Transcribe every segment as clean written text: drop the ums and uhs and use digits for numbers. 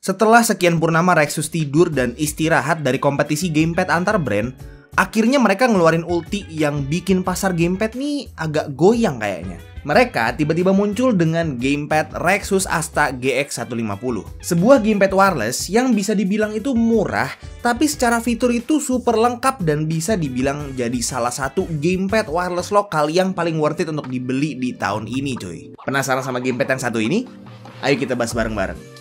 Setelah sekian purnama Rexus tidur dan istirahat dari kompetisi gamepad antar brand, akhirnya mereka ngeluarin ulti yang bikin pasar gamepad nih agak goyang kayaknya. Mereka tiba-tiba muncul dengan gamepad Rexus Asta GX150. Sebuah gamepad wireless yang bisa dibilang itu murah, tapi secara fitur itu super lengkap dan bisa dibilang jadi salah satu gamepad wireless lokal yang paling worth it untuk dibeli di tahun ini cuy. Penasaran sama gamepad yang satu ini? Ayo kita bahas bareng-bareng.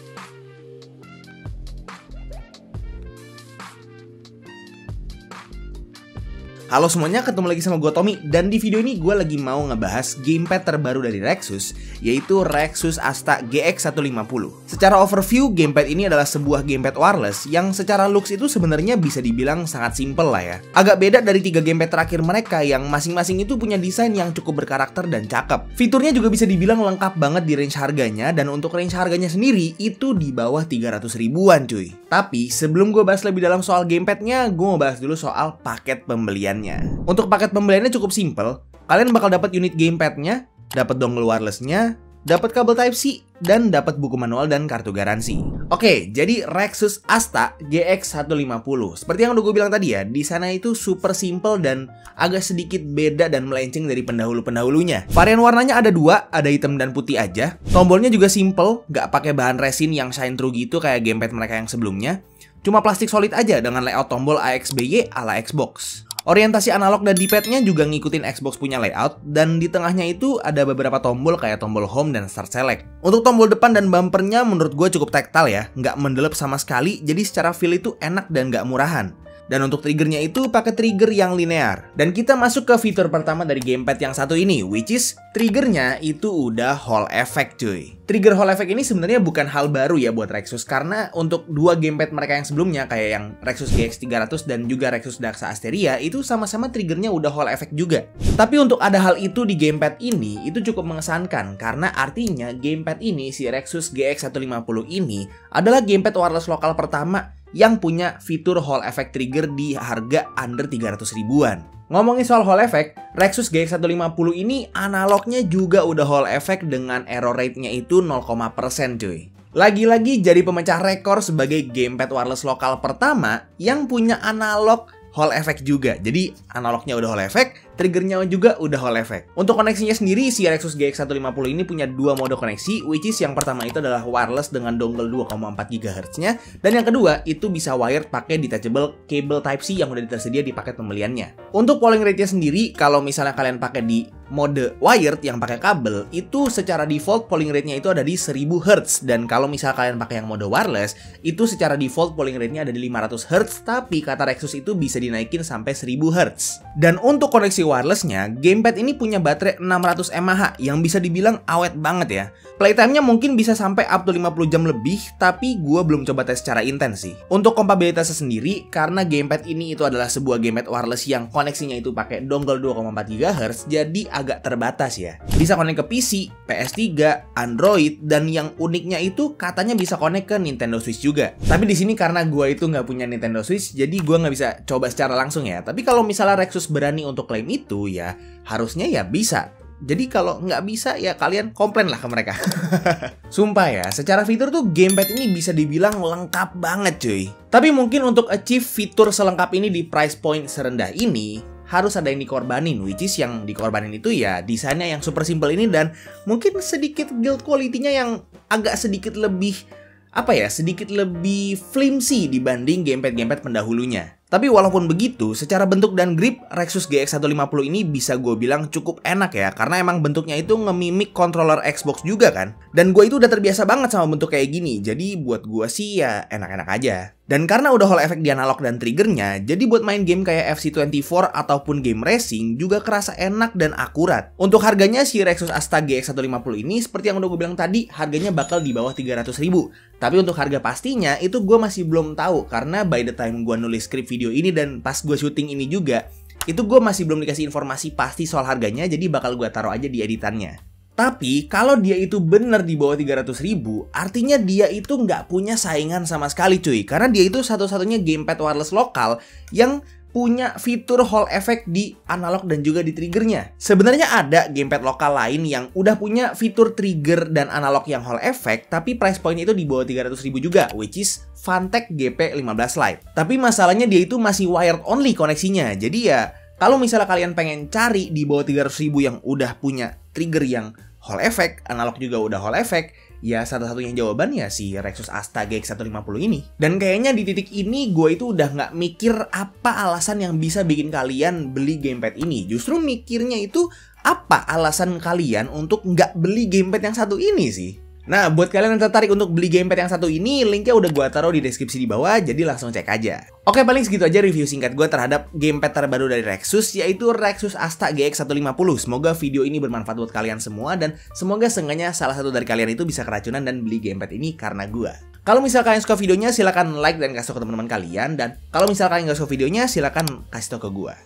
Halo semuanya, ketemu lagi sama gue Tommy. Dan di video ini gue lagi mau ngebahas gamepad terbaru dari Rexus, yaitu Rexus Asta GX150. Secara overview, gamepad ini adalah sebuah gamepad wireless yang secara looks itu sebenarnya bisa dibilang sangat simple lah ya. Agak beda dari 3 gamepad terakhir mereka yang masing-masing itu punya desain yang cukup berkarakter dan cakep. Fiturnya juga bisa dibilang lengkap banget di range harganya, dan untuk range harganya sendiri itu di bawah 300 ribuan cuy. Tapi sebelum gue bahas lebih dalam soal gamepadnya, gue mau bahas dulu soal paket pembelian. Untuk paket pembeliannya cukup simple. Kalian bakal dapat unit gamepadnya, dapat dongle wirelessnya, dapat kabel Type-C, dan dapat buku manual dan kartu garansi. Oke, jadi Rexus Asta GX150. Seperti yang udah gue bilang tadi ya, di sana itu super simple dan agak sedikit beda dan melenceng dari pendahulu-pendahulunya. Varian warnanya ada 2, ada hitam dan putih aja. Tombolnya juga simple, gak pakai bahan resin yang shine through gitu kayak gamepad mereka yang sebelumnya. Cuma plastik solid aja dengan layout tombol AXBY ala Xbox. Orientasi analog dan D-pad-nya juga ngikutin Xbox punya layout, dan di tengahnya itu ada beberapa tombol kayak tombol home dan start select. Untuk tombol depan dan bumpernya menurut gue cukup tactile ya, nggak mendelep sama sekali, jadi secara feel itu enak dan nggak murahan. Dan untuk triggernya itu pakai trigger yang linear. Dan kita masuk ke fitur pertama dari gamepad yang satu ini, which is triggernya itu udah Hall effect cuy. Trigger Hall effect ini sebenarnya bukan hal baru ya buat Rexus, karena untuk 2 gamepad mereka yang sebelumnya kayak yang Rexus GX300 dan juga Rexus Daxa Asteria itu sama-sama triggernya udah Hall effect juga. Tapi untuk ada hal itu di gamepad ini itu cukup mengesankan, karena artinya gamepad ini, si Rexus GX150 ini adalah gamepad wireless lokal pertama yang punya fitur Hall effect trigger di harga under 300 ribuan. Ngomongin soal Hall effect, Rexus GX150 ini analognya juga udah Hall effect dengan error rate-nya itu 0% cuy. Lagi-lagi jadi pemecah rekor sebagai gamepad wireless lokal pertama yang punya analog Hall effect juga. Jadi analognya udah Hall effect, triggernya juga udah Hall effect. Untuk koneksinya sendiri, si Rexus GX150 ini punya 2 mode koneksi, which is yang pertama itu adalah wireless dengan dongle 2,4 GHz-nya, dan yang kedua itu bisa wired pakai detachable cable Type-C yang udah tersedia di paket pembeliannya. Untuk polling rate-nya sendiri, kalau misalnya kalian pakai di mode wired yang pakai kabel, itu secara default polling rate-nya itu ada di 1000 Hz, dan kalau misalnya kalian pakai yang mode wireless, itu secara default polling rate-nya ada di 500 Hz, tapi kata Rexus itu bisa dinaikin sampai 1000 Hz. Dan untuk koneksi wirelessnya, gamepad ini punya baterai 600 mAh yang bisa dibilang awet banget ya. Playtime-nya mungkin bisa sampai up to 50 jam lebih, tapi gue belum coba tes secara intens sih. Untuk kompatibilitasnya sendiri, karena gamepad ini itu adalah sebuah gamepad wireless yang koneksinya itu pakai dongle 2,4 GHz, jadi agak terbatas ya. Bisa connect ke PC, PS3, Android, dan yang uniknya itu katanya bisa connect ke Nintendo Switch juga. Tapi di sini karena gue itu nggak punya Nintendo Switch, jadi gue nggak bisa coba secara langsung ya. Tapi kalau misalnya Rexus berani untuk klaim itu ya, harusnya ya bisa. Jadi kalau nggak bisa ya kalian komplain lah ke mereka. Sumpah ya, secara fitur tuh gamepad ini bisa dibilang lengkap banget cuy. Tapi mungkin untuk achieve fitur selengkap ini di price point serendah ini, harus ada yang dikorbanin, which is yang dikorbanin itu ya desainnya yang super simple ini, dan mungkin sedikit build quality-nya yang agak sedikit lebih sedikit lebih flimsy dibanding gamepad-gamepad pendahulunya. Tapi walaupun begitu, secara bentuk dan grip, Rexus GX150 ini bisa gue bilang cukup enak ya, karena emang bentuknya itu ngemimik controller Xbox juga kan. Dan gue itu udah terbiasa banget sama bentuk kayak gini, jadi buat gue sih ya enak-enak aja. Dan karena udah Hall effect di analog dan triggernya, jadi buat main game kayak FC24 ataupun game racing juga kerasa enak dan akurat. Untuk harganya, si Rexus Asta GX150 ini seperti yang udah gue bilang tadi, harganya bakal di bawah 300 ribu. Tapi untuk harga pastinya itu gue masih belum tahu, karena by the time gue nulis skrip video ini dan pas gue syuting ini juga, itu gue masih belum dikasih informasi pasti soal harganya, jadi bakal gue taruh aja di editannya. Tapi kalau dia itu bener di bawah 300 ribu, artinya dia itu nggak punya saingan sama sekali cuy. Karena dia itu satu-satunya gamepad wireless lokal yang punya fitur Hall effect di analog dan juga di triggernya. Sebenarnya ada gamepad lokal lain yang udah punya fitur trigger dan analog yang Hall effect, tapi price point itu di bawah 300.000 juga, which is Phanteks GP15 Lite. Tapi masalahnya dia itu masih wired only koneksinya. Jadi ya, kalau misalnya kalian pengen cari di bawah 300.000 yang udah punya trigger yang Hall effect, analog juga udah Hall effect, ya satu-satunya jawabannya si Rexus Asta GX150 ini. Dan kayaknya di titik ini gue itu udah nggak mikir apa alasan yang bisa bikin kalian beli gamepad ini. Justru mikirnya itu apa alasan kalian untuk nggak beli gamepad yang satu ini sih. Nah, buat kalian yang tertarik untuk beli gamepad yang satu ini, linknya udah gue taruh di deskripsi di bawah, jadi langsung cek aja. Oke, paling segitu aja review singkat gue terhadap gamepad terbaru dari Rexus, yaitu Rexus Asta GX150. Semoga video ini bermanfaat buat kalian semua, dan semoga seenggaknya salah satu dari kalian itu bisa keracunan dan beli gamepad ini karena gue. Kalau misal kalian suka videonya, silahkan like dan kasih tau ke teman-teman kalian, dan kalau misal kalian nggak suka videonya, silahkan kasih tau ke gue.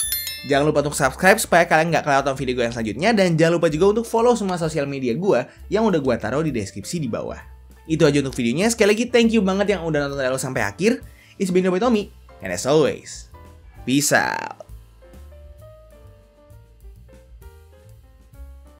Jangan lupa untuk subscribe supaya kalian nggak kelewatan video gue yang selanjutnya. Dan jangan lupa juga untuk follow semua sosial media gue yang udah gue taruh di deskripsi di bawah. Itu aja untuk videonya. Sekali lagi thank you banget yang udah nonton dari awal sampai akhir. It's been your boy Tommy. And as always, peace out.